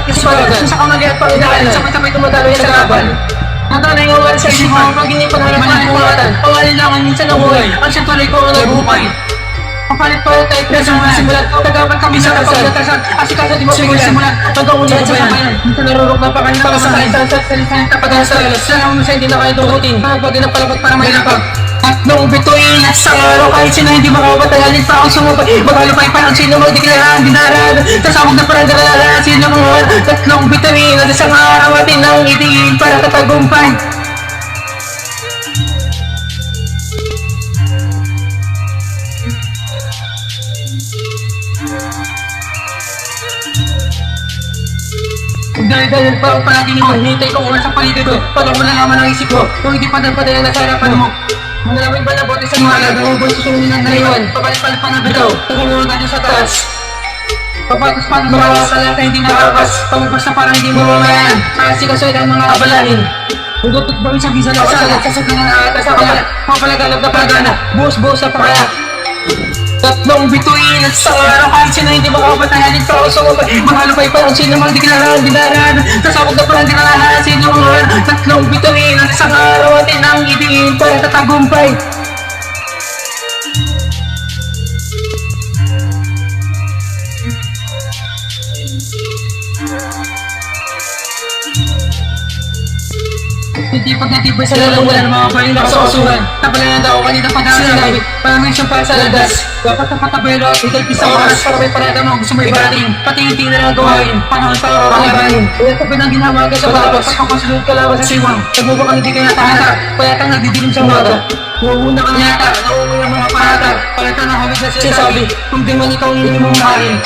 at kasipagan. Sa kamagay at pangidaan, sabay-sabay tumadalo yan sa laban. Natanay nga wala sa isip mo, pag hindi pa nalang manipulatan. Pangalinlangan minsan ng buhay, ang siyang tuloy ko ang nagbuhay. Kapalit pa tayo presyo mula simulan. Tagapan kami sa kapagdatasan. Asikaso di mo simulan. Hanggang ulit sa kapayan. Minsan narurok na pa kayo para sa kain. Salisan tapag-asal. Sana mo minsan hindi na kayo tumutin. Pagpag na palabot para may lapag. At nung bituin at sa araw kahit sino hindi makapatayanin pa akong sumupay. Magalupay pa ang sino magdeklaraan dinaran. Sasabog na parang dalalaan sino mga tatlong bituin at isang araw atin ang itingin para katagumpay. Dahil pa ang panaginip mo, hinintay kong oras sa paligid ko. Paano mo nalaman ang isip mo, kung hindi pa nagpadala na sa harapan mo. Manalawin ba na bote sa mga alag, ang uboy susunin ng naiwan. Pabalik-balik pa na bitaw, tukulungan tayo sa taas. Papatos pa ng mga salata hindi nakakas. Pamagpas na parang hindi mo mamayan. Kasi kasoy ang mga abalahin. Kung tutok ba sa visa na kasalat, sasagin ng atas sa kalat. Papalagalog na pagana, buhos-buhos sa pakaya. Tatlong bituin at sa araw kahit sino hindi makapatayanin pa ako sa mga mahalupay pa ang sino mga deklaraan dinaran. Sasabog na parang deklaraan sino mga tatlong bituin at isang araw atin ang itingin para tatagumpay. Hindi pagkatibay sa lalamunan ng mga baling nakasausuhan. Napalayan daw kanina pa na sinabi, paraming siyang para sa ladas. Dapat na patabelo at higit isang oras para may parada mo gusto may barating. Pati-inting na lang gawain, panahon para pangabahin. Kaya tabi ng ginamaga sa batas, pagkapasunod ka laban sa siwang. Nagbubakang hindi ka natahata, payatang nagdidilim sa umaga. Huhuna ka yata, nauuwi ang mga parata. Palitan ang hawig na sinasabi, kung di man ikaw hindi mo mahalin.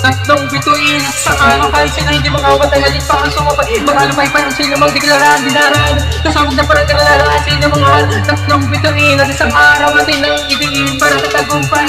Tatlong bituin at sa araw kahit sino hindi makapatayanin pa ang sumapay. Magalupay pa ang sino magdeklaraan dinaran. Kasabog na parang deklaraan sino mga tatlong bituin at isang araw natin ang itingin para sa tagumpay.